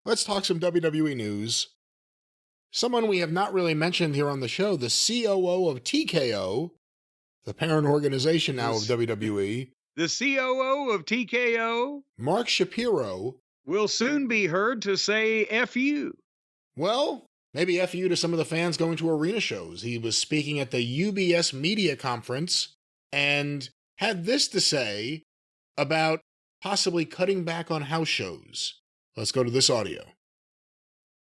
Let's talk some WWE news. Someone we have not really mentioned here on the show, the COO of TKO, the parent organization now of WWE. The COO of TKO, Mark Shapiro, will soon be heard to say F you. Well, maybe F you to some of the fans going to arena shows. He was speaking at the UBS media conference and had this to say about possibly cutting back on house shows. Let's go to this audio.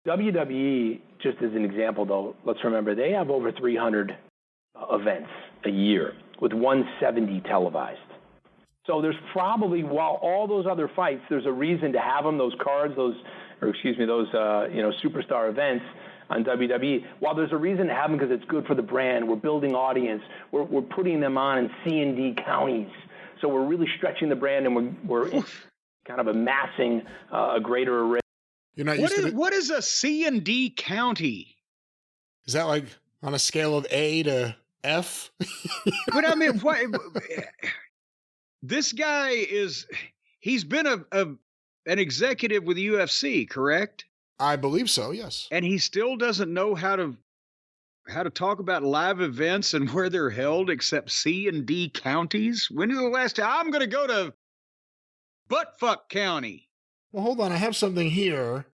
WWE, just as an example, though, let's remember they have over 300 events a year with 170 televised. So there's probably, while all those other fights, there's a reason to have them, those cards, those superstar events on WWE. While there's a reason to have them because it's good for the brand, we're building audience, we're putting them on in C&D counties. So we're really stretching the brand, and we're kind of amassing a greater array. You're not used to it? What is a C&D county? Is that like on a scale of A to F? But I mean, what? This guy he's been an executive with the UFC, correct? I believe so, yes. And he still doesn't know how to talk about live events and where they're held except C&D counties? When is the last time? I'm going to go to Buttfuck County. Well, hold on. I have something here.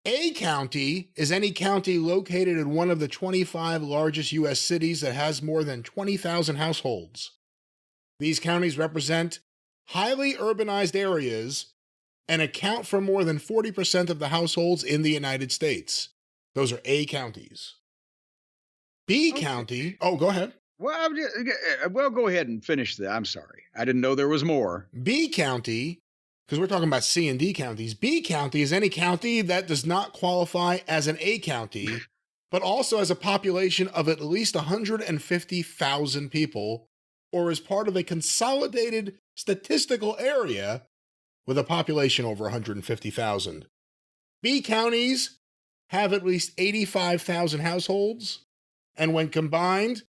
A county is any county located in one of the 25 largest U.S. cities that has more than 20,000 households. These counties represent highly urbanized areas and account for more than 40% of the households in the United States. Those are A counties. B county. Oh, go ahead. Well, go ahead and finish that. I'm sorry. I didn't know there was more. B county, because we're talking about C and D counties. B county is any county that does not qualify as an A county, but also has a population of at least 150,000 people, or is part of a consolidated statistical area with a population over 150,000. B counties have at least 85,000 households, and when combined,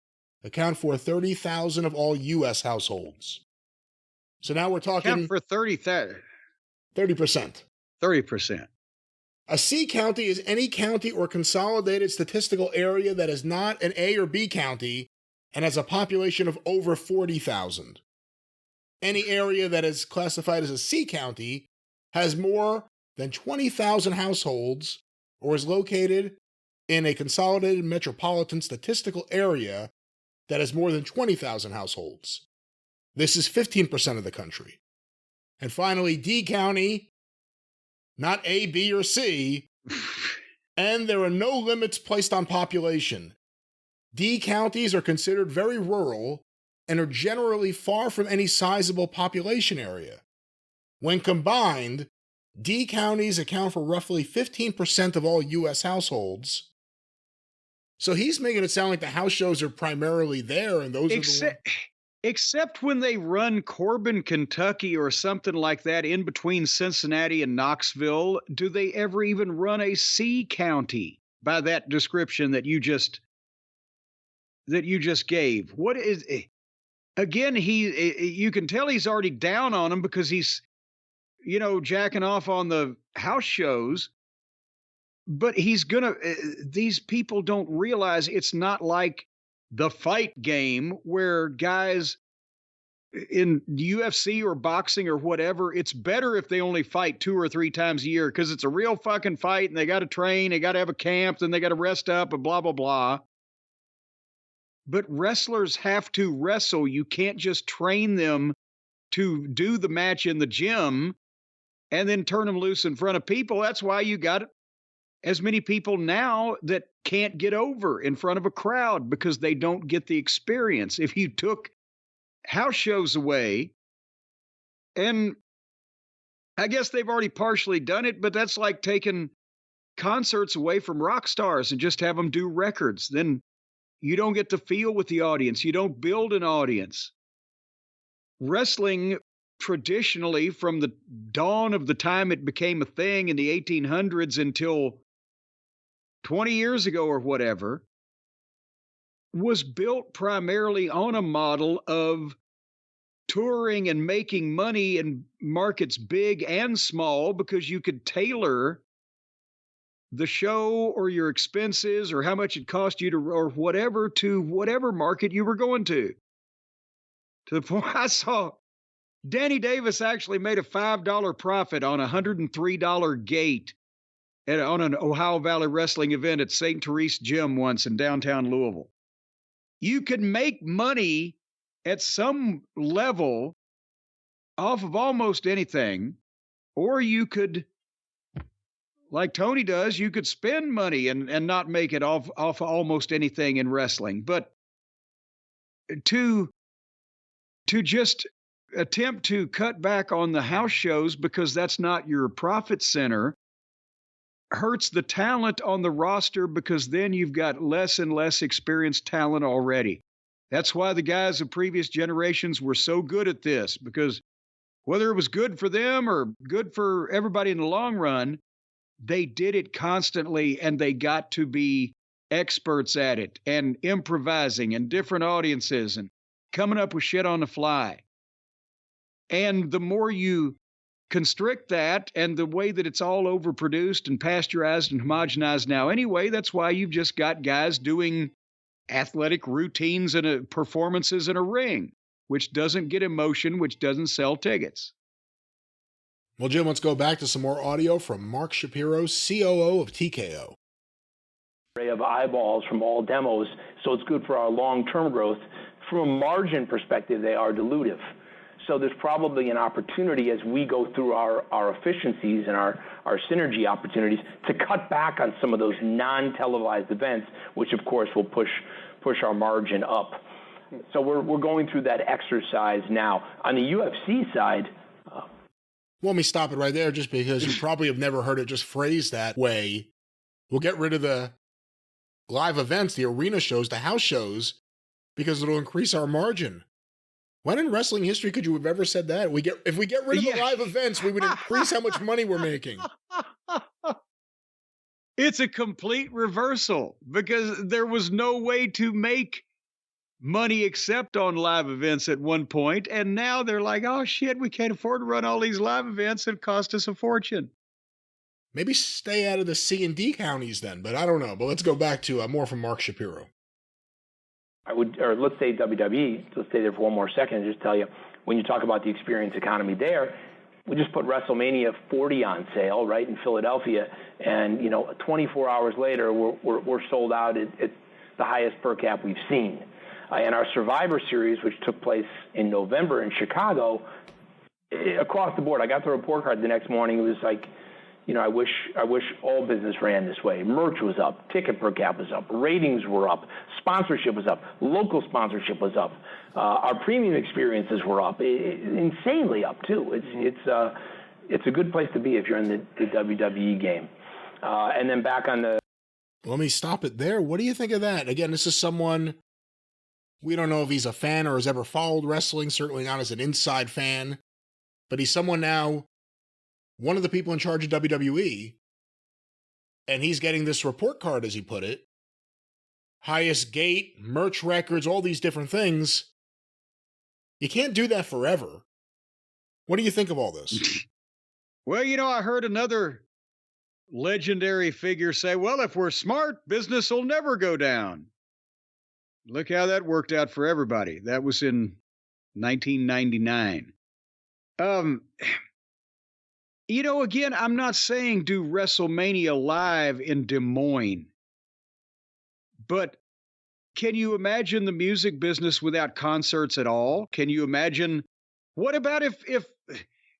account for 30,000 of all U.S. households. So now we're talking... Account for 30,000. 30%. 30%. A C county is any county or consolidated statistical area that is not an A or B county and has a population of over 40,000. Any area that is classified as a C county has more than 20,000 households or is located in a consolidated metropolitan statistical area that has more than 20,000 households. This is 15% of the country. And finally, D county, not A, B, or C, and there are no limits placed on population. D counties are considered very rural and are generally far from any sizable population area. When combined, D counties account for roughly 15% of all U.S. households. So he's making it sound like the house shows are primarily there, and those are the ones... Except when they run Corbin, Kentucky or something like that in between Cincinnati and Knoxville, do they ever even run a C county by that description that you just gave? What is... Again, you can tell he's already down on them because he's, jacking off on the house shows. But he's these people don't realize it's not like the fight game where guys in UFC or boxing or whatever, it's better if they only fight 2 or 3 times a year because it's a real fucking fight and they got to train, they got to have a camp, then they got to rest up and blah, blah, blah. But wrestlers have to wrestle. You can't just train them to do the match in the gym and then turn them loose in front of people. That's why you got as many people now that can't get over in front of a crowd because they don't get the experience. If you took house shows away, and I guess they've already partially done it, but that's like taking concerts away from rock stars and just have them do records. Then you don't get to feel with the audience. You don't build an audience. Wrestling traditionally, from the dawn of the time it became a thing in the 1800s until 20 years ago or whatever, was built primarily on a model of touring and making money in markets big and small because you could tailor the show or your expenses or how much it cost you or whatever to whatever market you were going to. To the point I saw Danny Davis actually made a $5 profit on a $103 gate on an Ohio Valley Wrestling event at St. Therese Gym once in downtown Louisville. You could make money at some level off of almost anything, or you could, like Tony does, you could spend money and not make it off almost anything in wrestling. But to just attempt to cut back on the house shows because that's not your profit center hurts the talent on the roster, because then you've got less and less experienced talent already. That's why the guys of previous generations were so good at this, because whether it was good for them or good for everybody in the long run, they did it constantly and they got to be experts at it and improvising and different audiences and coming up with shit on the fly. And the more you constrict that, and the way that it's all overproduced and pasteurized and homogenized now anyway, that's why you've just got guys doing athletic routines and performances in a ring, which doesn't get emotion, which doesn't sell tickets. Well, Jim, let's go back to some more audio from Mark Shapiro, COO of TKO. Array of eyeballs from all demos, so it's good for our long-term growth. From a margin perspective, they are dilutive. So there's probably an opportunity as we go through our efficiencies and our synergy opportunities to cut back on some of those non-televised events, which of course will push our margin up. So we're going through that exercise now. On the UFC side, let me stop it right there, just because you probably have never heard it just phrased that way. We'll get rid of the live events, the arena shows, the house shows, because it'll increase our margin. When in wrestling history could you have ever said that? If we get rid of the live events, we would increase how much money we're making. It's a complete reversal, because there was no way to make money except on live events at one point, and now they're like, oh shit, we can't afford to run all these live events. It cost us a fortune. Maybe stay out of the C&D counties then, but I don't know. But let's go back to more from Mark Shapiro. Let's say WWE, let's stay there for one more second and just tell you, when you talk about the experience economy there, we just put WrestleMania 40 on sale, right, in Philadelphia, and 24 hours later, we're sold out at the highest per cap we've seen. And our Survivor Series, which took place in November in Chicago, across the board, I got the report card the next morning. It was like, I wish all business ran this way. Merch was up, ticket per cap was up, ratings were up, sponsorship was up, local sponsorship was up, our premium experiences were up, insanely up too. It's a good place to be if you're in the WWE game. And then back on the. Let me stop it there. What do you think of that? Again, this is someone. We don't know if he's a fan or has ever followed wrestling, certainly not as an inside fan, but he's someone now, one of the people in charge of WWE, and he's getting this report card, as he put it, highest gate, merch records, all these different things. You can't do that forever. What do you think of all this? Well, I heard another legendary figure say, well, if we're smart, business will never go down. Look how that worked out for everybody. That was in 1999. Again, I'm not saying do WrestleMania live in Des Moines, but can you imagine the music business without concerts at all? Can you imagine, what about if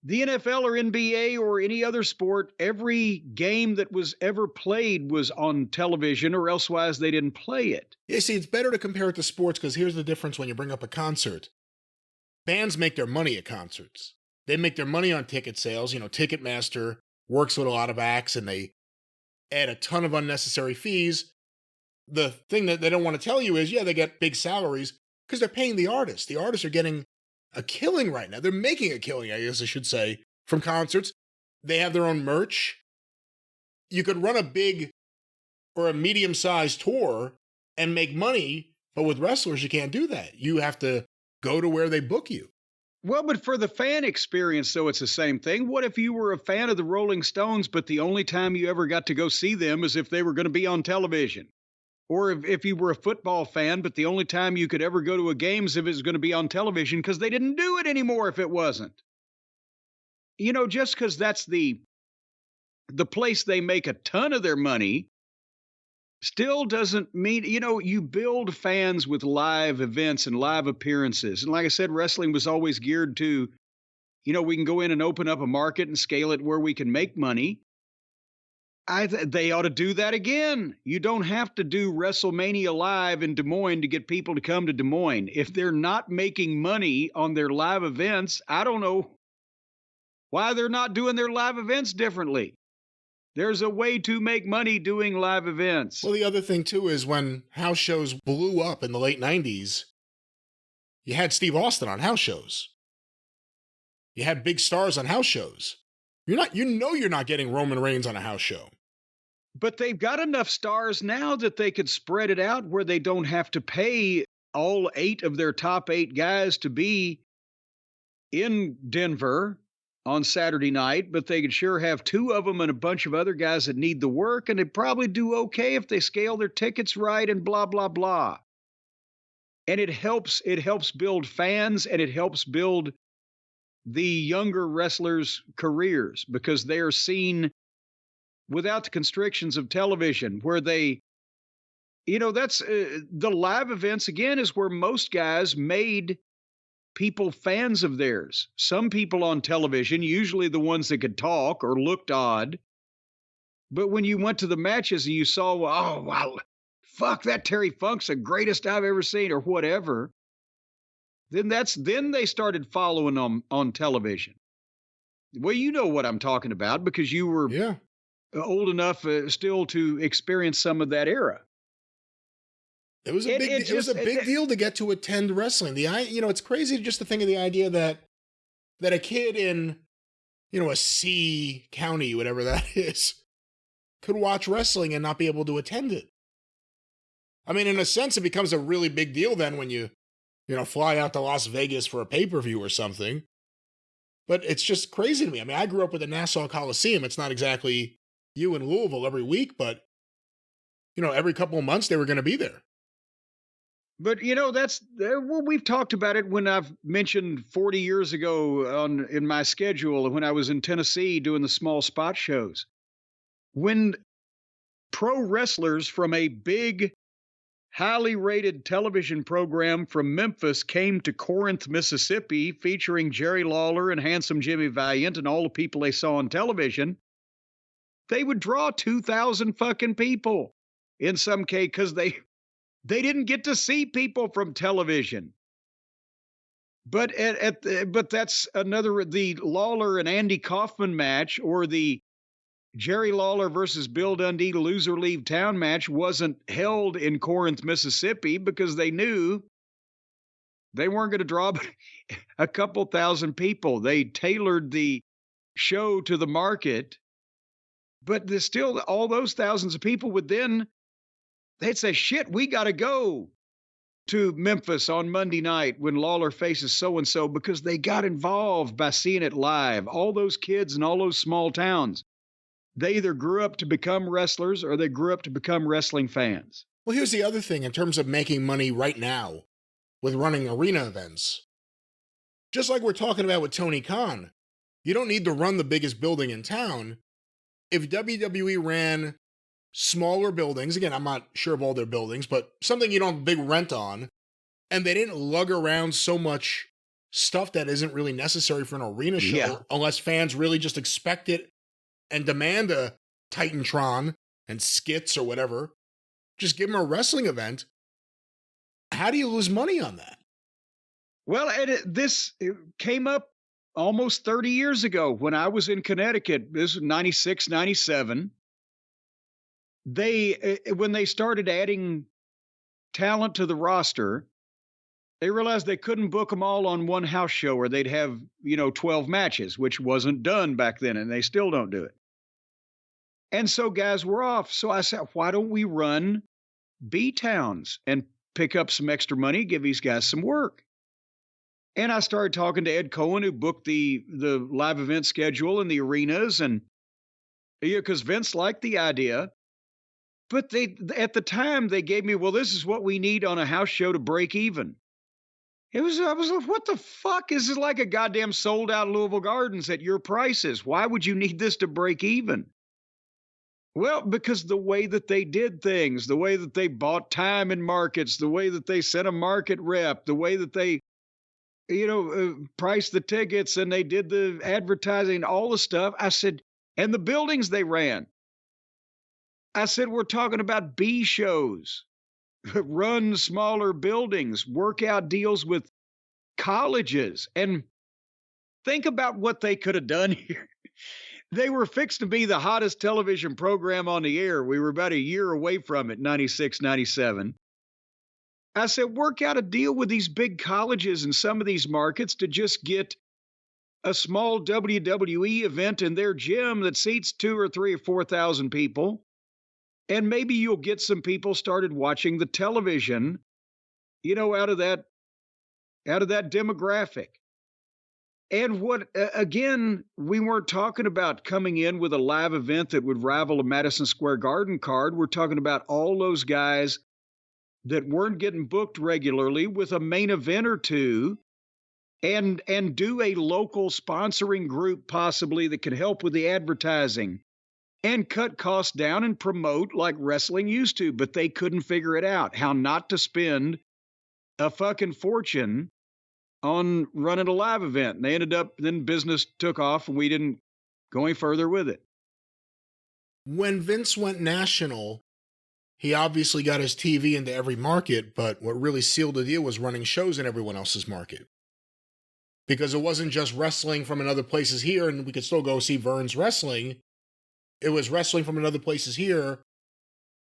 the NFL or NBA or any other sport, every game that was ever played was on television, or elsewise they didn't play it? Yeah, see, it's better to compare it to sports, because here's the difference when you bring up a concert. Bands make their money at concerts. They make their money on ticket sales. Ticketmaster works with a lot of acts, and they add a ton of unnecessary fees. The thing that they don't want to tell you is, they get big salaries because they're paying the artists. The artists are getting a killing right now. They're making a killing, I guess I should say, from concerts. They have their own merch. You could run a big or a medium-sized tour and make money, but with wrestlers, you can't do that. You have to go to where they book you. Well, but for the fan experience, though, it's the same thing. What if you were a fan of the Rolling Stones, but the only time you ever got to go see them is if they were going to be on television? Or if you were a football fan, but the only time you could ever go to a game is if it was going to be on television because they didn't do it anymore if it wasn't. Just because that's the place they make a ton of their money still doesn't mean, you build fans with live events and live appearances. And like I said, wrestling was always geared to, we can go in and open up a market and scale it where we can make money. They ought to do that again. You don't have to do WrestleMania Live in Des Moines to get people to come to Des Moines. If they're not making money on their live events, I don't know why they're not doing their live events differently. There's a way to make money doing live events. Well, the other thing, too, is when house shows blew up in the late 90s, you had Steve Austin on house shows. You had big stars on house shows. You're not getting Roman Reigns on a house show. But they've got enough stars now that they could spread it out where they don't have to pay all 8 of their top 8 guys to be in Denver on Saturday night, but they could sure have 2 of them and a bunch of other guys that need the work, and they'd probably do okay if they scale their tickets right and blah, blah, blah. And it helps build fans, and it helps build the younger wrestlers' careers because they are seen without the constrictions of television where they, that's the live events again is where most guys made people fans of theirs. Some people on television, usually the ones that could talk or looked odd. But when you went to the matches and you saw, oh, wow, fuck, that Terry Funk's the greatest I've ever seen or whatever. Then they started following them on television. Well, you know what I'm talking about because you were old enough still to experience some of that era. It was a big deal to get to attend wrestling. It's crazy just to think of the idea that a kid in, a C county, whatever that is, could watch wrestling and not be able to attend it. I mean, in a sense, it becomes a really big deal then when you fly out to Las Vegas for a pay-per-view or something. But it's just crazy to me. I mean, I grew up with the Nassau Coliseum. It's not exactly you in Louisville every week, but, every couple of months they were going to be there. But, we've talked about it when I've mentioned 40 years ago in my schedule when I was in Tennessee doing the small spot shows. When pro wrestlers from a big, highly rated television program from Memphis came to Corinth, Mississippi, featuring Jerry Lawler and Handsome Jimmy Valiant and all the people they saw on television, they would draw 2,000 fucking people in some case because they didn't get to see people from television. But but that's the Lawler and Andy Kaufman match or the Jerry Lawler versus Bill Dundee loser leave town match wasn't held in Corinth, Mississippi because they knew they weren't going to draw a couple thousand people. They tailored the show to the market, but there's still all those thousands of people they'd say, shit, we got to go to Memphis on Monday night when Lawler faces so-and-so because they got involved by seeing it live. All those kids in all those small towns. They either grew up to become wrestlers or they grew up to become wrestling fans. Well, here's the other thing in terms of making money right now with running arena events. Just like we're talking about with Tony Khan, you don't need to run the biggest building in town. If WWE ran smaller buildings, again, I'm not sure of all their buildings, but something you don't have big rent on, and they didn't lug around so much stuff that isn't really necessary for an arena show, unless fans really just expect it and demand a Titantron and skits or whatever, just give them a wrestling event. How do you lose money on that? Well, this came up almost 30 years ago when I was in Connecticut. This was 96, 97. When they started adding talent to the roster, they realized they couldn't book them all on one house show or they'd have, 12 matches, which wasn't done back then, and they still don't do it. And so guys were off. So I said, why don't we run B-towns and pick up some extra money, give these guys some work? And I started talking to Ed Cohen, who booked the live event schedule in the arenas, and because Vince liked the idea. But they at the time they gave me, well, this is what we need on a house show to break even. I was like, what the fuck? This is like a goddamn sold out Louisville Gardens at your prices. Why would you need this to break even? Well, because the way that they did things, the way that they bought time in markets, the way that they sent a market rep, the way that they, priced the tickets and they did the advertising, all the stuff. I said, and the buildings they ran. I said, we're talking about B shows, run smaller buildings, work out deals with colleges, and think about what they could have done here. They were fixed to be the hottest television program on the air. We were about a year away from it, 96, 97. I said, work out a deal with these big colleges in some of these markets to just get a small WWE event in their gym that seats 2 or 3 or 4,000 people. And maybe you'll get some people started watching the television, out of that demographic. And again, we weren't talking about coming in with a live event that would rival a Madison Square Garden card. We're talking about all those guys that weren't getting booked regularly with a main event or two, and do a local sponsoring group possibly that could help with the advertising and cut costs down and promote like wrestling used to. But they couldn't figure it out, how not to spend a fucking fortune on running a live event. And they ended up, then business took off and we didn't go any further with it. When Vince went national, he obviously got his TV into every market, but what really sealed the deal was running shows in everyone else's market. Because it wasn't just wrestling from another places here, and we could still go see Vern's wrestling. It was wrestling from another places here,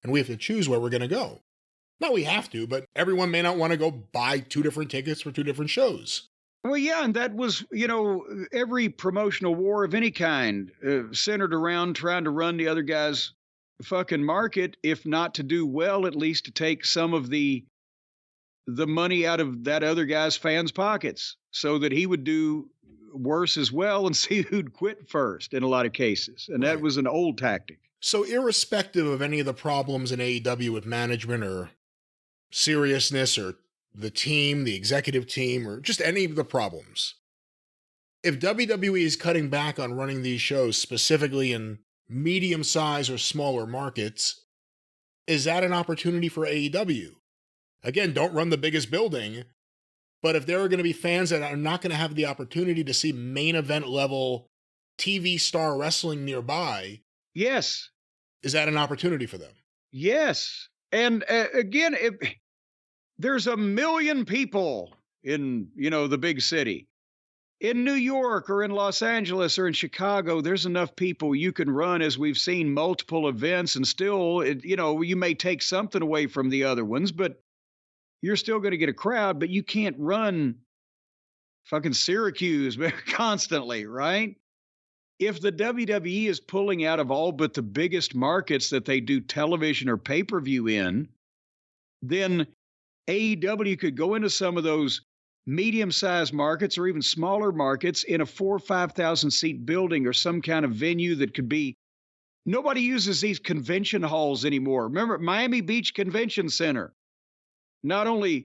and we have to choose where we're going to go. Not we have to, but everyone may not want to go buy 2 different tickets for 2 different shows. Well, yeah, and that was, every promotional war of any kind centered around trying to run the other guy's fucking market, if not to do well, at least to take some of the money out of that other guy's fans' pockets so that he would do worse as well and see who'd quit first in a lot of cases. And that was an old tactic. So irrespective of any of the problems in AEW with management or seriousness or the team, the executive team, or just any of the problems, if WWE is cutting back on running these shows specifically in medium-sized or smaller markets, is that an opportunity for AEW? Again, don't run the biggest building, but if there are going to be fans that are not going to have the opportunity to see main event level TV star wrestling nearby, yes, is that an opportunity for them? Yes. And again, there's 1 million people in, the big city. In New York or in Los Angeles or in Chicago, there's enough people you can run, as we've seen, multiple events, and still, you may take something away from the other ones, but you're still going to get a crowd. But you can't run fucking Syracuse constantly, right? If the WWE is pulling out of all but the biggest markets that they do television or pay-per-view in, then AEW could go into some of those medium-sized markets or even smaller markets in a 4,000 or 5,000 seat building or some kind of venue that could be. Nobody uses these convention halls anymore. Remember Miami Beach Convention Center? Not only,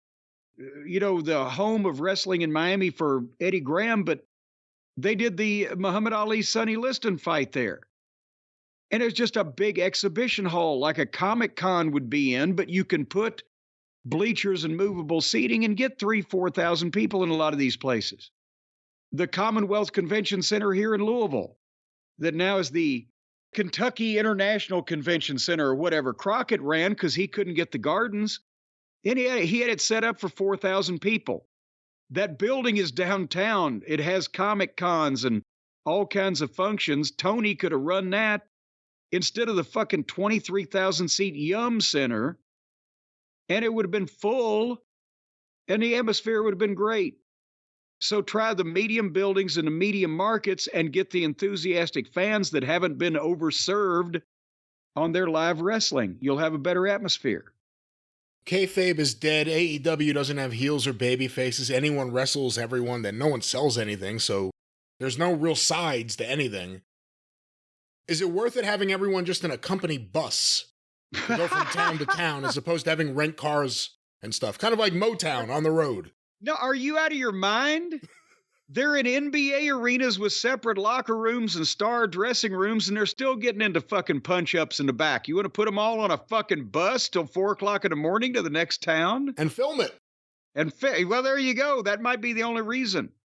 the home of wrestling in Miami for Eddie Graham, but they did the Muhammad Ali Sonny Liston fight there. And it's just a big exhibition hall like a Comic-Con would be in, but you can put bleachers and movable seating and get 3,000, 4,000 people in a lot of these places. The Commonwealth Convention Center here in Louisville, that now is the Kentucky International Convention Center or whatever Crockett ran because he couldn't get the gardens. And he had it set up for 4,000 people. That building is downtown. It has Comic-Cons and all kinds of functions. Tony could have run that instead of the fucking 23,000 seat Yum Center. And it would have been full, and the atmosphere would have been great. So try the medium buildings and the medium markets and get the enthusiastic fans that haven't been overserved on their live wrestling. You'll have a better atmosphere. Kayfabe is dead. AEW doesn't have heels or baby faces. Anyone wrestles everyone, then no one sells anything, so there's no real sides to anything. Is it worth it having everyone just in a company bus to go from town to town as opposed to having rent cars and stuff? Kind of like Motown on the road. No, are you out of your mind? They're in NBA arenas with separate locker rooms and star dressing rooms, and they're still getting into fucking punch-ups in the back. You want to put them all on a fucking bus till 4 o'clock in the morning to the next town? And film it. Well, there you go. That might be the only reason.